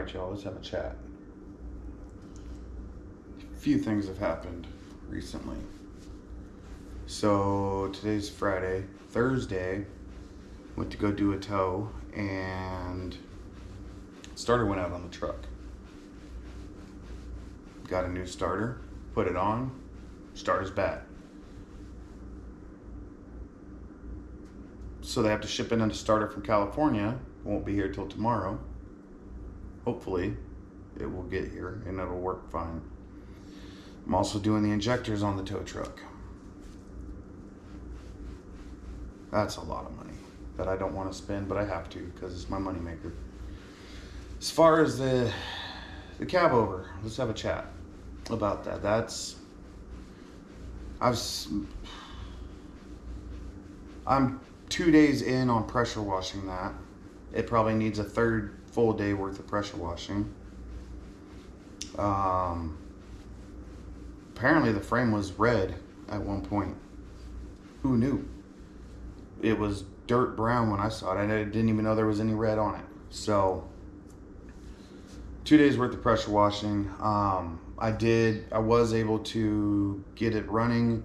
Alright, y'all, let's have a chat. A few things have happened recently. So today's Friday. Thursday, went to go do a tow, and starter went out on the truck. Got a new starter, put it on, starter's bad. So they have to ship in a starter from California. Won't be here till tomorrow. Hopefully it will get here and it'll work fine. I'm also doing the injectors on the tow truck. That's a lot of money that I don't want to spend, but I have to because it's my moneymaker. As far as the Cabover, let's have a chat about that. I'm 2 days in on pressure washing that. It probably needs a third full day worth of pressure washing. Apparently the frame was red at one point. Who knew? It was dirt brown when I saw it. I didn't even know there was any red on it. So 2 days worth of pressure washing. I was able to get it running.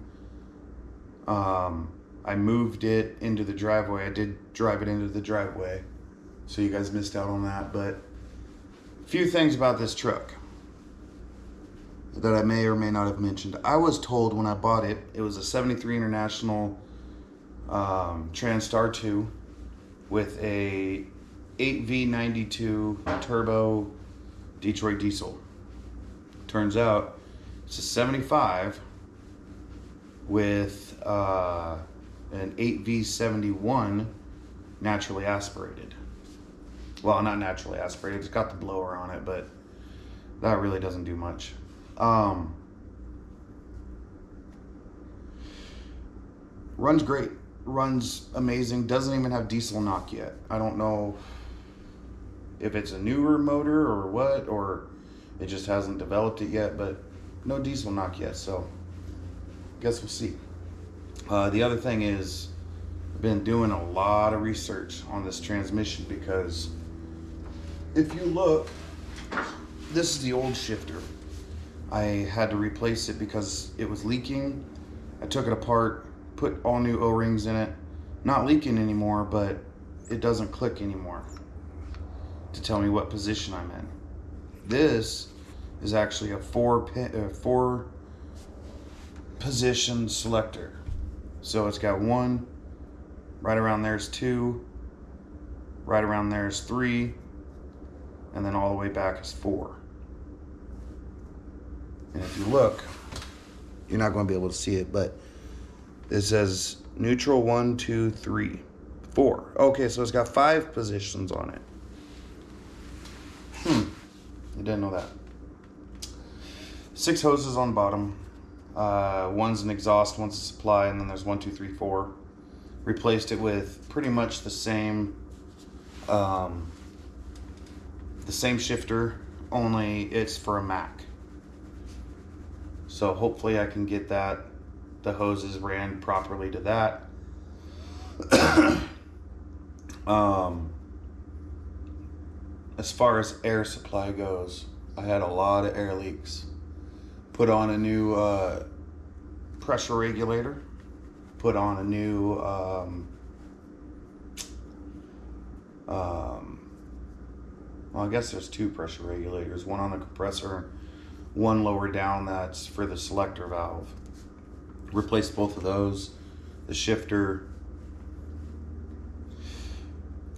I moved it into the driveway. I did drive it into the driveway, so you guys missed out on that. But a few things about this truck that I may or may not have mentioned. I was told when I bought it, it was a 73 International Transtar 2 with a 8V92 turbo Detroit diesel. Turns out it's a 75 with an 8V71 naturally aspirated. Well, not naturally aspirated, it's got the blower on it, but that really doesn't do much. Runs great, runs amazing, doesn't even have diesel knock yet. I don't know if it's a newer motor or what, or it just hasn't developed it yet, but no diesel knock yet, so guess we'll see. The other thing is, I've been doing a lot of research on this transmission because if you look, this is the old shifter. I had to replace it because it was leaking. I took it apart, put all new O-rings in it. Not leaking anymore, but it doesn't click anymore to tell me what position I'm in. This is actually a four position selector. So it's got one, right around there's two, right around there's three, and then all the way back is four. And if you look, you're not going to be able to see it, but it says neutral 1, 2, 3, 4. Okay, so it's got 5 positions on it. I didn't know that. 6 hoses on the bottom. One's an exhaust, one's a supply, and then there's 1, 2, 3, 4. Replaced it with pretty much the same shifter, only it's for a Mac. So hopefully I can get the hoses ran properly to that. As far as air supply goes, I had a lot of air leaks. Put on a new pressure regulator. Put on a new well, I guess there's 2 pressure regulators, one on the compressor, one lower down that's for the selector valve. Replaced both of those. The shifter,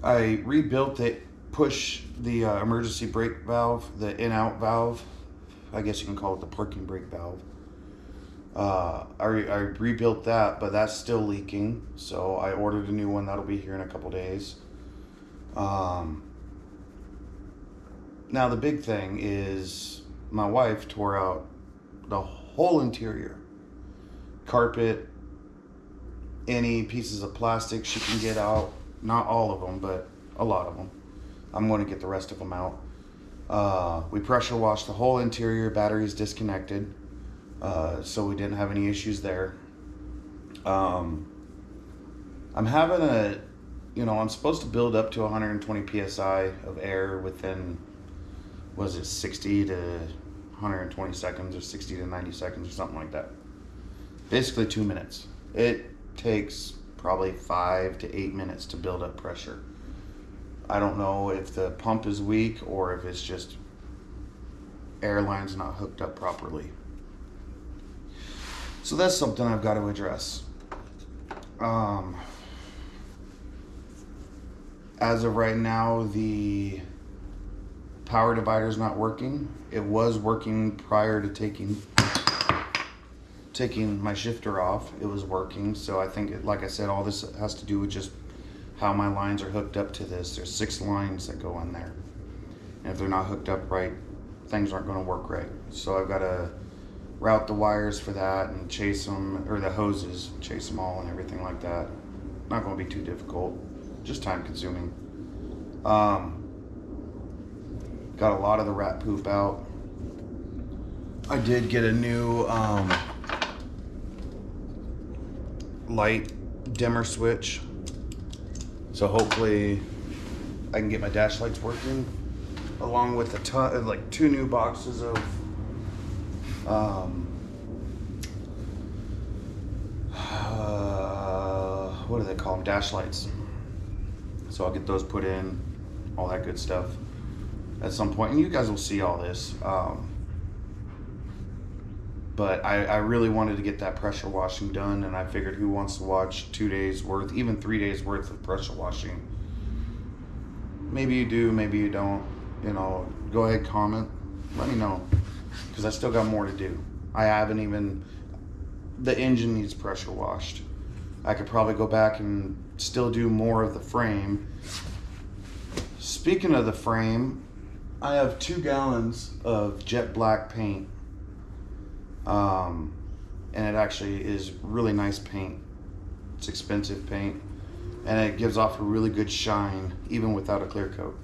I rebuilt it, push the emergency brake valve, the in-out valve. I guess you can call it the parking brake valve. I rebuilt that, but that's still leaking, so I ordered a new one. That'll be here in a couple days. Now the big thing is my wife tore out the whole interior. Carpet, any pieces of plastic she can get out. Not all of them, but a lot of them. I'm going to get the rest of them out. We pressure washed the whole interior, batteries disconnected, so we didn't have any issues there. I'm having I'm supposed to build up to 120 PSI of air within was it 60 to 120 seconds or 60 to 90 seconds or something like that. Basically 2 minutes. It takes probably 5 to 8 minutes to build up pressure. I don't know if the pump is weak or if it's just air lines not hooked up properly. So that's something I've got to address. As of right now, the power divider is not working. It was working prior to taking my shifter off. It was working, so I think, like I said, all this has to do with just how my lines are hooked up to this. There's 6 lines that go in there, and if they're not hooked up right, things aren't going to work right. So I've got to route the wires for that and chase them, or the hoses, chase them all and everything like that. Not going to be too difficult, just time consuming. Got a lot of the rat poop out. I did get a new light dimmer switch, so hopefully I can get my dash lights working, along with like 2 new boxes of what do they call them? Dash lights. So I'll get those put in, all that good stuff at some point, and you guys will see all this. But I really wanted to get that pressure washing done, and I figured, who wants to watch 2 days worth, even 3 days worth of pressure washing? Maybe you do, maybe you don't. You know, go ahead, comment, let me know, because I still got more to do. I haven't even, the engine needs pressure washed. I could probably go back and still do more of the frame. Speaking of the frame, I have 2 gallons of jet black paint. And it actually is really nice paint. It's expensive paint, and it gives off a really good shine even without a clear coat.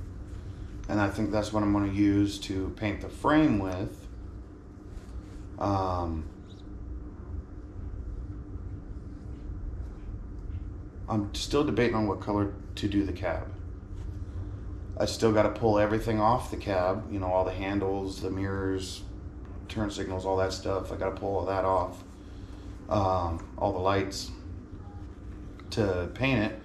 And I think that's what I'm going to use to paint the frame with. I'm still debating on what color to do the cab. I still got to pull everything off the cab, you know, all the handles, the mirrors, turn signals, all that stuff. I got to pull all that off, all the lights, to paint it.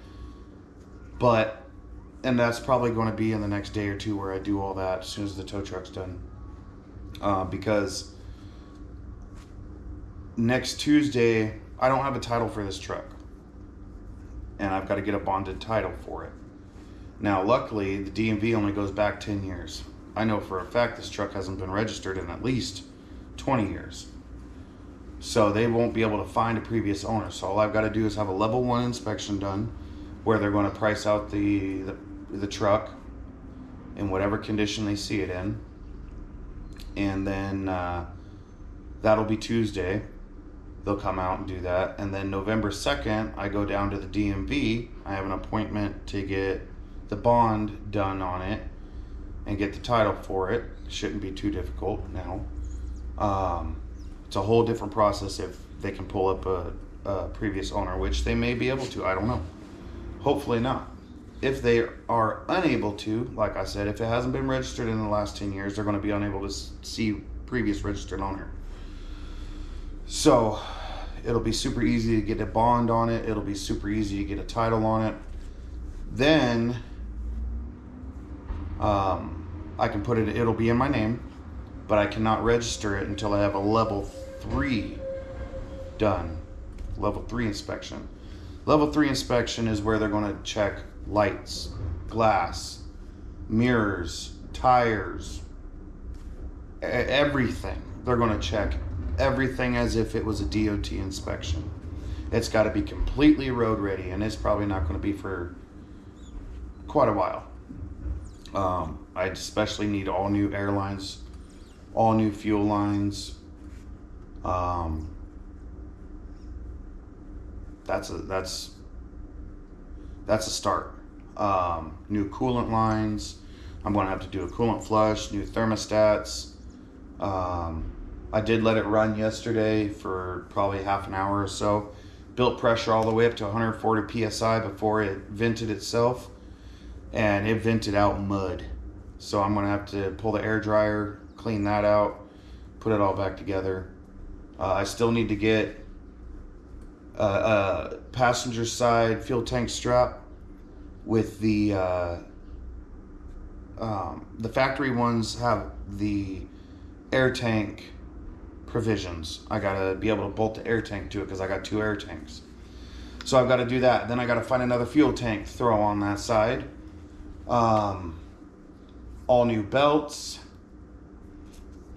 And that's probably going to be in the next day or 2 where I do all that as soon as the tow truck's done, because next Tuesday I don't have a title for this truck, and I've got to get a bonded title for it. Now, luckily, the DMV only goes back 10 years. I know for a fact this truck hasn't been registered in at least 20 years. So they won't be able to find a previous owner. So all I've got to do is have a level 1 inspection done, where they're going to price out the truck in whatever condition they see it in. And then that'll be Tuesday. They'll come out and do that. And then November 2nd, I go down to the DMV. I have an appointment to get the bond done on it and get the title for it. Shouldn't be too difficult now. It's a whole different process if they can pull up a previous owner, which they may be able to. I don't know. Hopefully not. If they are unable to, like I said, if it hasn't been registered in the last 10 years, they're going to be unable to see previous registered owner. So it'll be super easy to get a bond on it. It'll be super easy to get a title on it. Then I can put it, it'll be in my name, but I cannot register it until I have a level 3 done. Level 3 inspection. Level 3 inspection is where they're going to check lights, glass, mirrors, tires, everything. They're going to check everything as if it was a DOT inspection. It's got to be completely road ready, and it's probably not going to be for quite a while. I especially need all new air lines, all new fuel lines. That's a start. New coolant lines. I'm going to have to do a coolant flush, new thermostats. I did let it run yesterday for probably half an hour or so. Built pressure all the way up to 140 PSI before it vented itself. And it vented out mud. So I'm gonna have to pull the air dryer, clean that out, put it all back together. I still need to get a passenger side fuel tank strap with the factory ones have the air tank provisions. I gotta be able to bolt the air tank to it because I got 2 air tanks. So I've got to do that. Then I got to find another fuel tank to throw on that side. All new belts.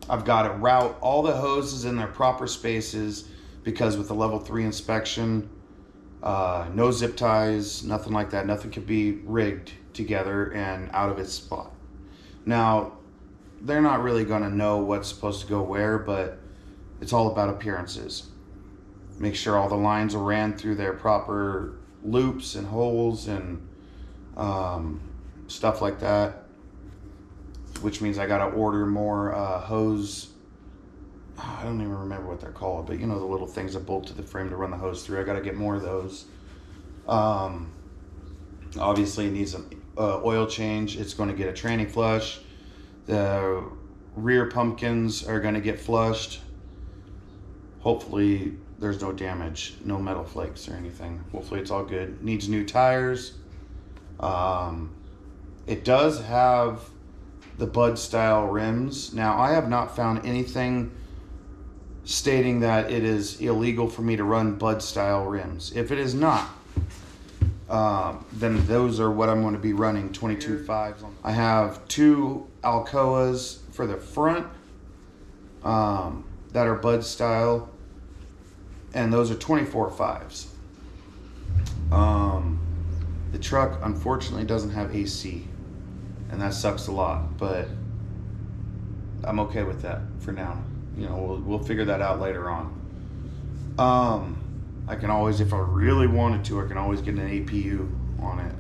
I've got to route all the hoses in their proper spaces because with the level 3 inspection, no zip ties, nothing like that. Nothing can be rigged together and out of its spot. Now, they're not really going to know what's supposed to go where, but it's all about appearances. Make sure all the lines are ran through their proper loops and holes and stuff like that, which means I got to order more hose. I don't even remember what they're called, but you know, the little things that bolt to the frame to run the hose through. I got to get more of those. Obviously it needs an oil change. It's going to get a tranny flush. The rear pumpkins are going to get flushed. Hopefully there's no damage, no metal flakes or anything. Hopefully it's all good. Needs new tires. It does have the Bud style rims. Now I have not found anything stating that it is illegal for me to run Bud style rims. If it is not, then those are what I'm going to be running, 22.5s. I have 2 Alcoas for the front that are Bud style, and those are 24.5s. The truck unfortunately doesn't have AC, and that sucks a lot, but I'm okay with that for now. You know, we'll figure that out later on. I can always, if I really wanted to, I can always get an APU on it.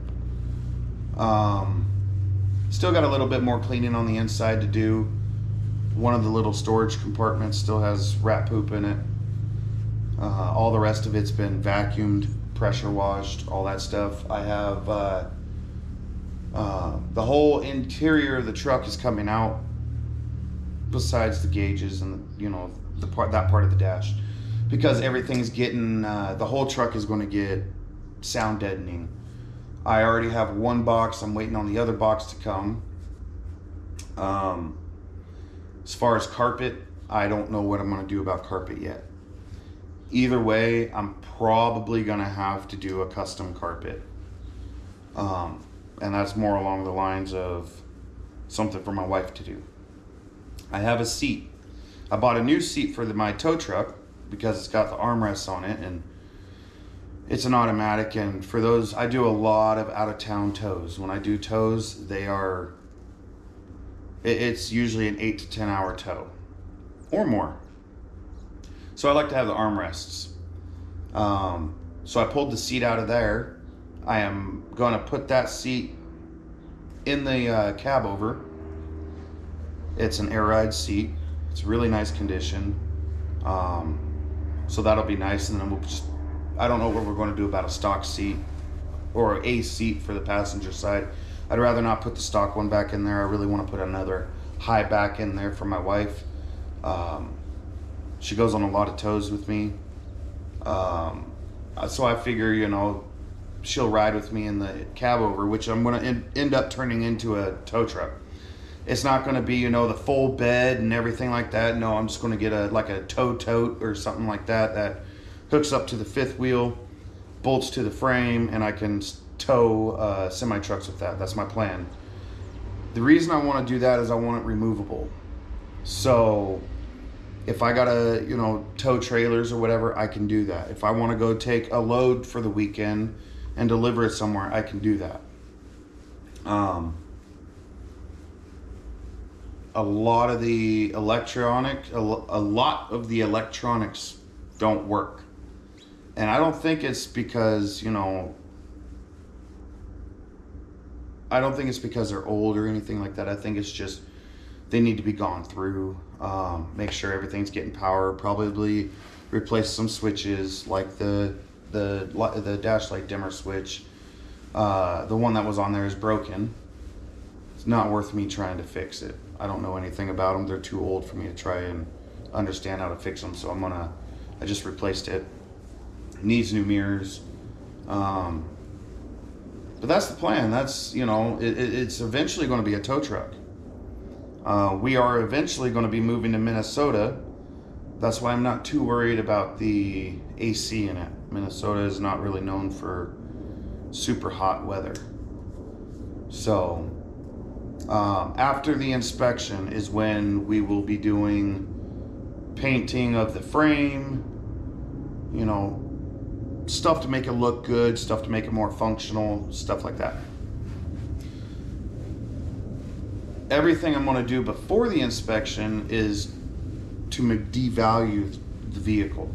Still got a little bit more cleaning on the inside to do. One of the little storage compartments still has rat poop in it. All the rest of it's been vacuumed, pressure washed, all that stuff. I have the whole interior of the truck is coming out, besides the gauges and that part of the dash, because everything's getting the whole truck is going to get sound deadening. I already have 1 box. I'm waiting on the other box to come. As far as carpet, I don't know what I'm going to do about carpet yet. Either way, I'm probably going to have to do a custom carpet. And that's more along the lines of something for my wife to do. I have a seat. I bought a new seat for my tow truck because it's got the armrests on it, and it's an automatic. And for those, I do a lot of out-of-town tows. When I do tows, it's usually an 8 to 10 hour tow or more. So I like to have the armrests. So I pulled the seat out of there. I am going to put that seat in the Cabover. It's an air ride seat. It's really nice condition. So that'll be nice. And then I don't know what we're going to do about a stock seat or a seat for the passenger side. I'd rather not put the stock one back in there. I really want to put another high back in there for my wife. She goes on a lot of tows with me. So I figure, she'll ride with me in the Cabover, which I'm going to end up turning into a tow truck. It's not going to be, the full bed and everything like that. No, I'm just going to get a tow tote or something like that hooks up to the 5th wheel, bolts to the frame, and I can tow semi-trucks with that. That's my plan. The reason I want to do that is I want it removable. So if I gotta, tow trailers or whatever, I can do that. If I want to go take a load for the weekend and deliver it somewhere, I can do that. A lot of the electronics don't work. And I don't think it's because, I don't think it's because they're old or anything like that. I think it's just they need to be gone through. Make sure everything's getting power. Probably replace some switches like the dash light dimmer switch. The one that was on there is broken. It's not worth me trying to fix it. I don't know anything about them. They're too old for me to try and understand how to fix them. So I just replaced it. It needs new mirrors. But that's the plan. That's, it's eventually going to be a tow truck. We are eventually going to be moving to Minnesota. That's why I'm not too worried about the AC in it. Minnesota is not really known for super hot weather. So after the inspection is when we will be doing painting of the frame, stuff to make it look good, stuff to make it more functional, stuff like that. Everything I'm going to do before the inspection is to devalue the vehicle.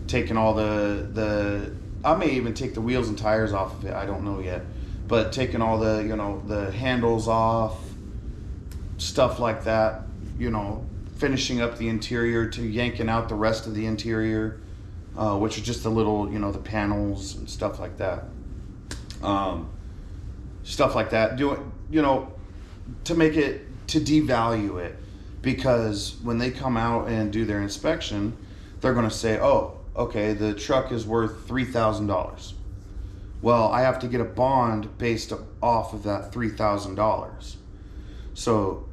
Taking all I may even take the wheels and tires off of it, I don't know yet. But taking all the handles off, stuff like that, finishing up the interior to yanking out the rest of the interior, which are just the little, the panels and stuff like that. Stuff like that. To make it, to devalue it. Because when they come out and do their inspection, they're going to say, oh, okay, the truck is worth $3,000. Well, I have to get a bond based off of that $3,000. So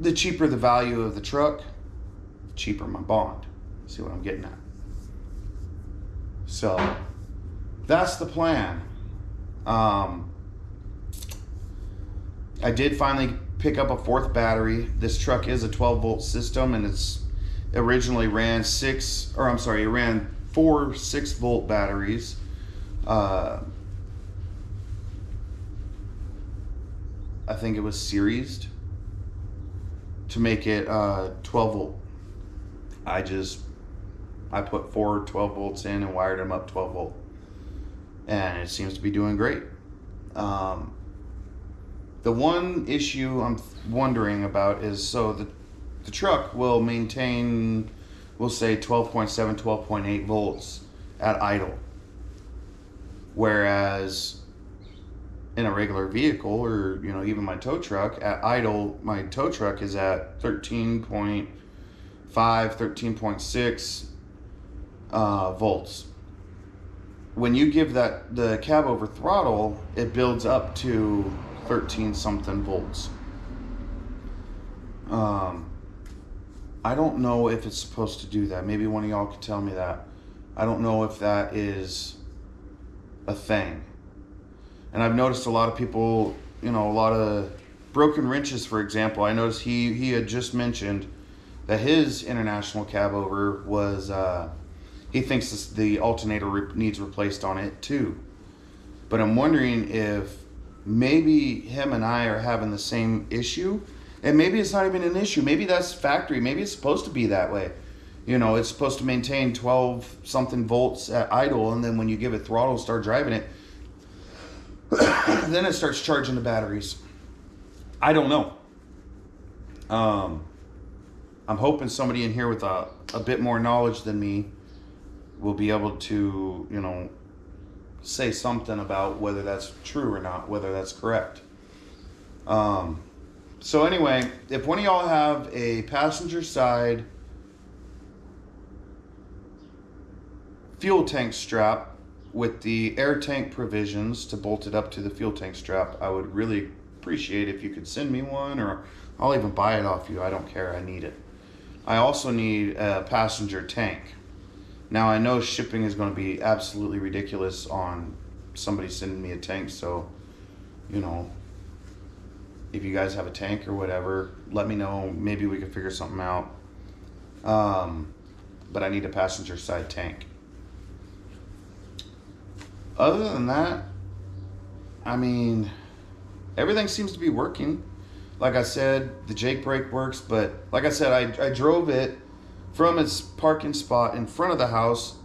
the cheaper the value of the truck, the cheaper my bond. See what I'm getting at? So that's the plan. I did finally pick up a fourth battery. This truck is a 12-volt system, and it originally ran four 6-volt batteries. I think it was seriesed to make it 12 volt. I put four 12 volts in and wired them up 12 volt, and it seems to be doing great. The one issue I'm wondering about is, so the truck will maintain, we'll say 12.7, 12.8 volts at idle. Whereas in a regular vehicle, or even my tow truck, at idle, my tow truck is at 13.5, 13.6 volts. When you give the Cabover throttle, it builds up to 13 something volts. I don't know if it's supposed to do that. Maybe one of y'all could tell me that. I don't know if that is a thing. And I've noticed a lot of people, a lot of Broken Wrenches, for example. I noticed he had just mentioned that his international Cabover was, he thinks the alternator needs replaced on it too. But I'm wondering if maybe him and I are having the same issue, and maybe it's not even an issue. Maybe that's factory. Maybe it's supposed to be that way. It's supposed to maintain 12 something volts at idle, and then when you give it throttle, start driving it, then it starts charging the batteries. I don't know. I'm hoping somebody in here with a bit more knowledge than me will be able to, say something about whether that's true or not, whether that's correct. So anyway, if one of y'all have a passenger side fuel tank strap with the air tank provisions to bolt it up to the fuel tank strap, I would really appreciate if you could send me one, or I'll even buy it off you. I don't care. I need it. I also need a passenger tank. Now, I know shipping is going to be absolutely ridiculous on somebody sending me a tank, so, if you guys have a tank or whatever, let me know. Maybe we can figure something out. But I need a passenger side tank. Other than that, everything seems to be working. Like I said, the Jake brake works, but like I said, I drove it from its parking spot in front of the house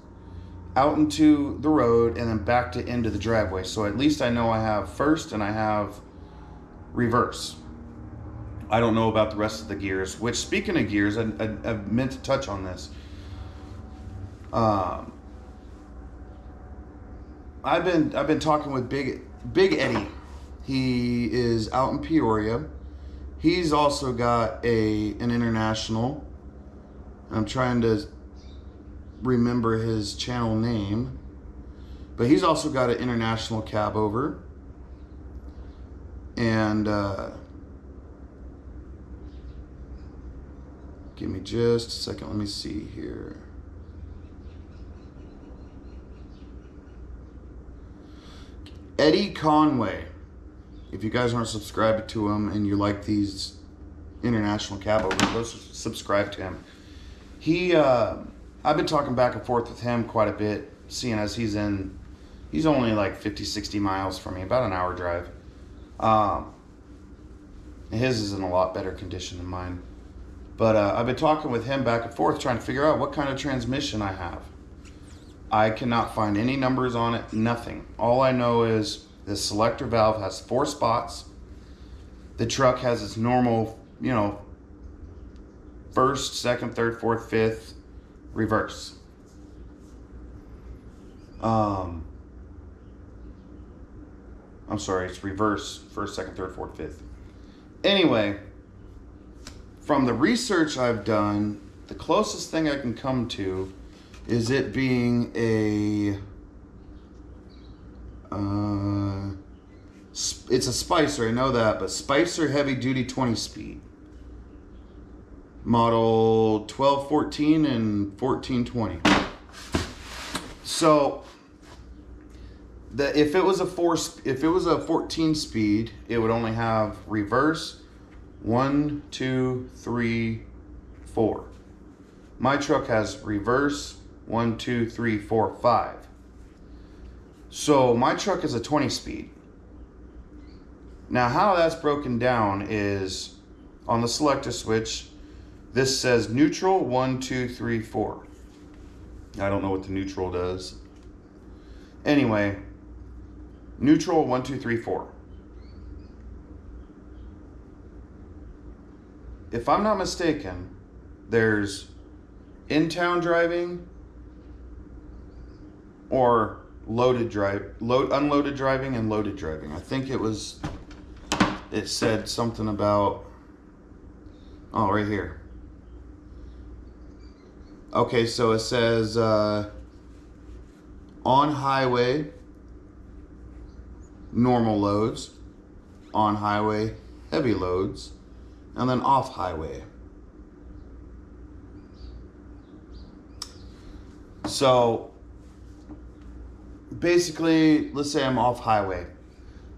out into the road and then back to into the driveway. So at least I know I have first and I have reverse. I don't know about the rest of the gears, which, speaking of gears, I meant to touch on this. I've been talking with Big Eddie He is out in Peoria. He's also got an international. I'm trying to remember his channel name, but he's also got an international Cabover. And give me just a second. Let me see here. Eddie Conway. If you guys aren't subscribed to him and you like these international Cabovers, go subscribe to him. I've been talking back and forth with him quite a bit, seeing as he's only like 50, 60 miles from me, about an hour drive. His is in a lot better condition than mine. But I've been talking with him back and forth, trying to figure out what kind of transmission I have. I cannot find any numbers on it, nothing. All I know is the selector valve has 4 spots. The truck has its normal, first, second, third, fourth, fifth, reverse. I'm sorry, it's reverse, first, second, third, fourth, fifth. Anyway, from the research I've done, the closest thing I can come to is it being it's a Spicer, I know that, but Spicer heavy duty 20 speed. Model 1214 and 1420. So if it was a 14 speed, it would only have reverse 1, 2, 3, 4. My truck has reverse 1, 2, 3, 4, 5. So my truck is a 20 speed. Now how that's broken down is on the selector switch, this says neutral 1, 2, 3, 4. I don't know what the neutral does. Anyway, neutral 1, 2, 3, 4. If I'm not mistaken, there's in-town driving or unloaded driving and loaded driving. I think it said something about, right here. Okay, so it says on highway, normal loads, on highway, heavy loads, and then off highway. So basically, let's say I'm off highway.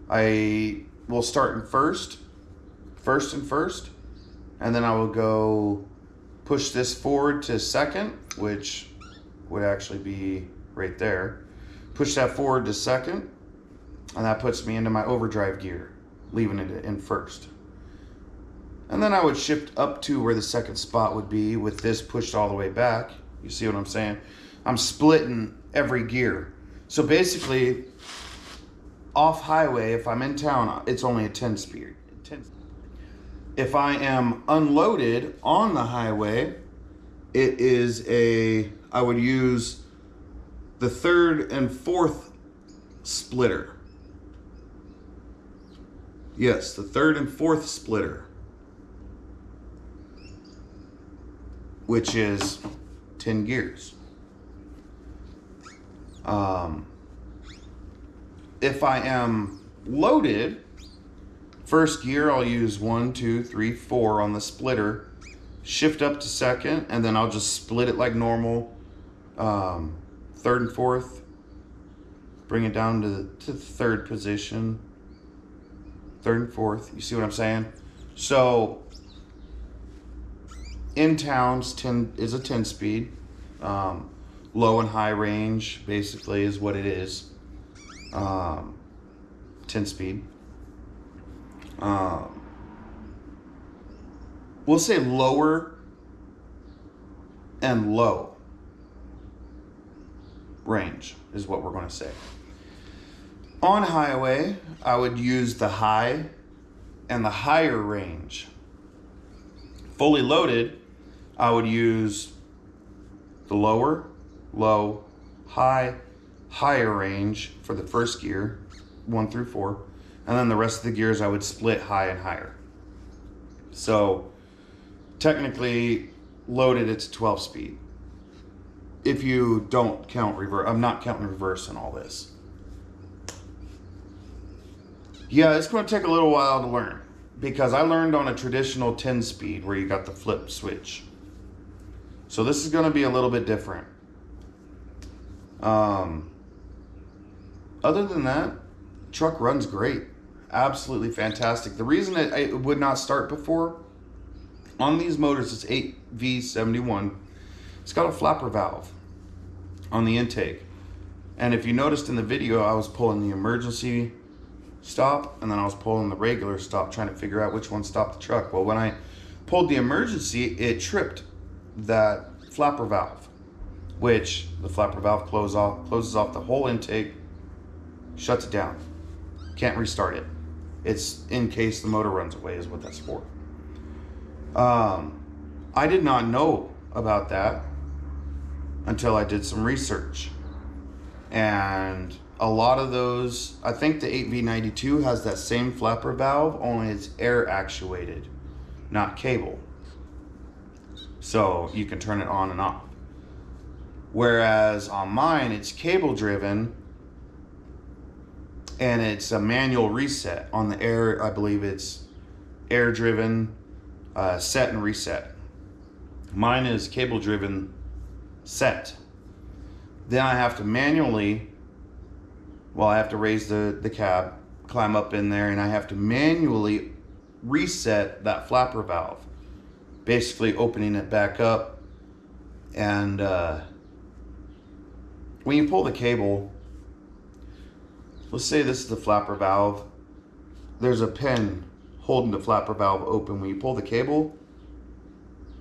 I will start in first, and then I will go push this forward to second, which would actually be right there. Push that forward to second, and that puts me into my overdrive gear, leaving it in first. And then I would shift up to where the second spot would be with this pushed all the way back. You see what I'm saying? I'm splitting every gear. So basically, off highway, if I'm in town, it's only a 10 speed. If I am unloaded on the highway, it is I would use the third and fourth splitter. Yes, the third and fourth splitter, which is 10 gears. If I am loaded, first gear I'll use 1, 2, 3, 4 on the splitter, shift up to second, and then I'll just split it like normal. Third and fourth, bring it down to the third position, third and fourth. You see what I'm saying? So in towns is a 10 speed. Low and high range basically is what it is. 10 speed. We'll say lower and low range is what we're going to say. On highway, I would use the high and the higher range. Fully loaded, I would use the lower, low, high, higher range for the first gear, 1 through 4, and then the rest of the gears I would split high and higher. So technically loaded, it's 12 speed. If you don't count reverse, I'm not counting reverse in all this. Yeah, it's going to take a little while to learn, because I learned on a traditional 10 speed where you got the flip switch. So this is going to be a little bit different. Other than that, truck runs great. Absolutely fantastic. The reason it would not start before, on these motors, it's 8V71. It's got a flapper valve on the intake. And if you noticed in the video, I was pulling the emergency stop, and then I was pulling the regular stop, trying to figure out which one stopped the truck. Well, when I pulled the emergency, it tripped that flapper valve, which the flapper valve closes off the whole intake, shuts it down. Can't restart it. It's in case the motor runs away is what that's for. I did not know about that until I did some research. And a lot of those, I think the 8V92 has that same flapper valve, only it's air actuated, not cable. So you can turn it on and off. Whereas on mine, it's cable driven, and it's a manual reset. On the air, I believe it's air driven, set and reset. Mine is cable driven, set. Then I have to manually, I have to raise the cab, climb up in there, and I have to manually reset that flapper valve, basically opening it back up. And when you pull the cable, let's say this is the flapper valve, there's a pin holding the flapper valve open. When you pull the cable,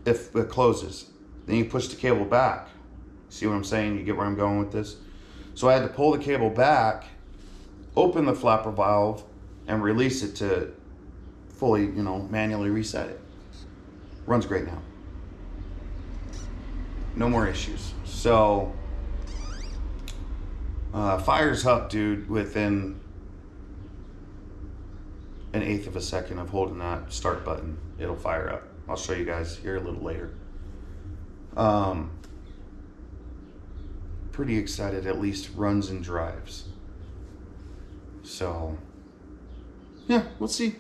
if it closes, then you push the cable back. See what I'm saying? You get where I'm going with this? So I had to pull the cable back, open the flapper valve, and release it to fully, manually reset it. Runs great now. No more issues. So, fires up, dude, within an eighth of a second of holding that start button. It'll fire up. I'll show you guys here a little later. Pretty excited, at least runs and drives. So, yeah, we'll see.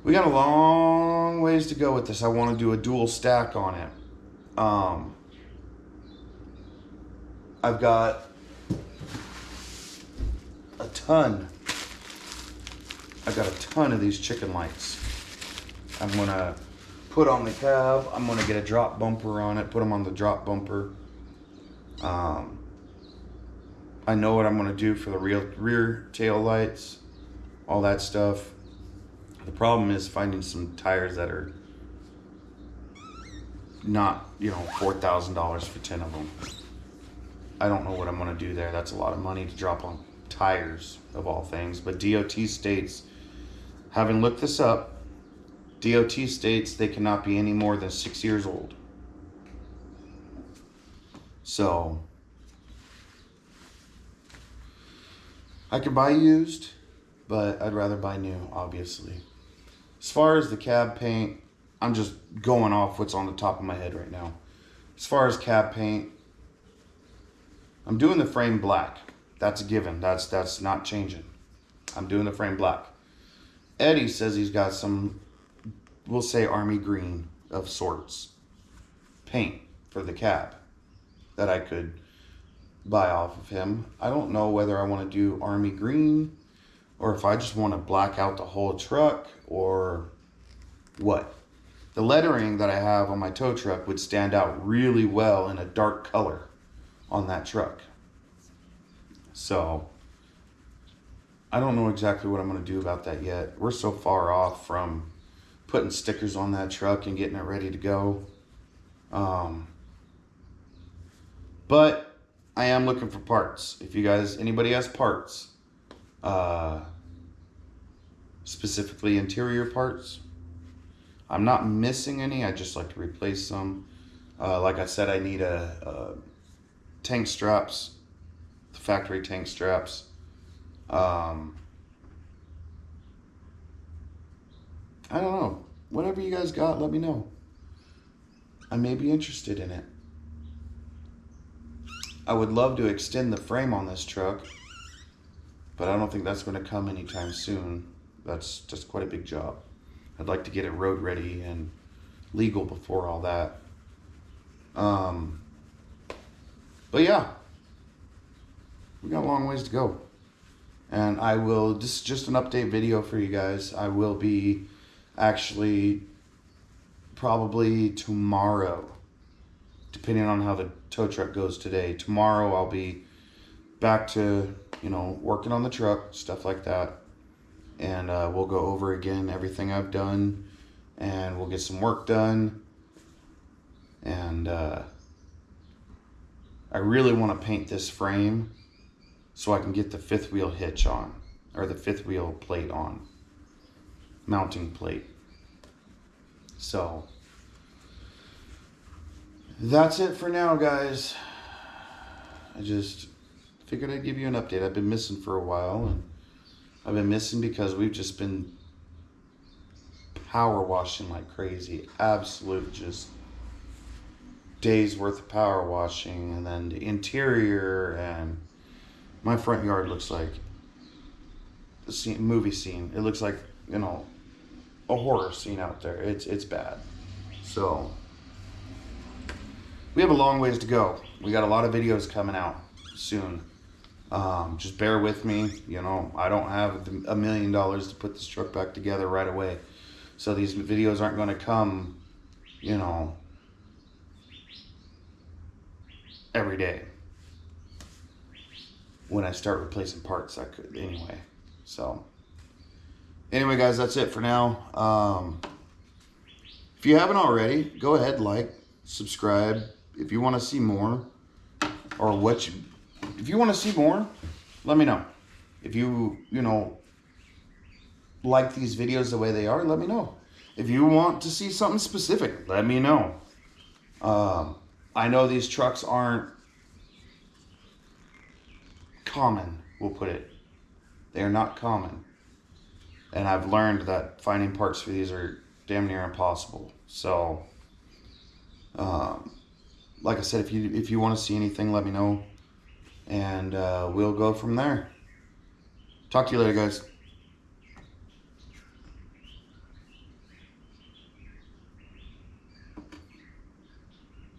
We got a long ways to go with this. I want to do a dual stack on it. I've got a ton. I've got a ton of these chicken lights. I'm gonna put on the cab. I'm gonna get a drop bumper on it, put them on the drop bumper. I know what I'm going to do for the rear tail lights, all that stuff. The problem is finding some tires that are not, $4,000 for 10 of them. I don't know what I'm going to do there. That's a lot of money to drop on tires, of all things. But DOT states, having looked this up, DOT states they cannot be any more than 6 years old. So I could buy used, but I'd rather buy new, obviously. As far as the cab paint, I'm just going off what's on the top of my head right now. As far as cab paint, I'm doing the frame black. That's a given. That's not changing. I'm doing the frame black. Eddie says he's got some, we'll say army green of sorts, paint for the cab that I could buy off of him. I don't know whether I want to do army green or if I just want to black out the whole truck or what. The lettering that I have on my tow truck would stand out really well in a dark color on that truck. So I don't know exactly what I'm going to do about that yet. We're so far off from putting stickers on that truck and getting it ready to go. But I am looking for parts. If anybody has parts, specifically interior parts, I'm not missing any. I just like to replace some. Like I said, I need a tank straps, the factory tank straps. I don't know. Whatever you guys got, let me know. I may be interested in it. I would love to extend the frame on this truck, but I don't think that's going to come anytime soon. That's just quite a big job. I'd like to get it road ready and legal before all that. But yeah, we got a long ways to go. And I will, this is just an update video for you guys. I will be actually probably tomorrow, depending on how the tow truck goes today. Tomorrow I'll be back to, you know, working on the truck, stuff like that. And we'll go over again everything I've done, and we'll get some work done. And I really want to paint this frame so I can get the fifth wheel hitch on, or the fifth wheel plate on, mounting plate. So that's it for now, guys. I just figured I'd give you an update. I've been missing for a while, and I've been missing because we've just been power washing like crazy. Absolute just days worth of power washing, and then the interior, and my front yard looks like a scene, movie scene. It looks like, you know, a horror scene out there. It's bad. So we have a long ways to go. We got a lot of videos coming out soon. Just bear with me. You know, I don't have $1 million to put this truck back together right away. So these videos aren't going to come, you know, every day. When I start replacing parts, I could anyway. So anyway, guys, that's it for now. If you haven't already, go ahead, like, subscribe. If you want to see more, or if you want to see more, let me know. If you know, like these videos the way they are, let me know. If you want to see something specific, let me know. I know these trucks aren't common, we'll put it. They are not common. And I've learned that finding parts for these are damn near impossible. So, like I said, if you want to see anything, let me know. And we'll go from there. Talk to you later, guys.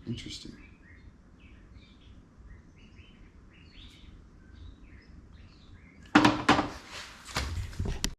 Interesting.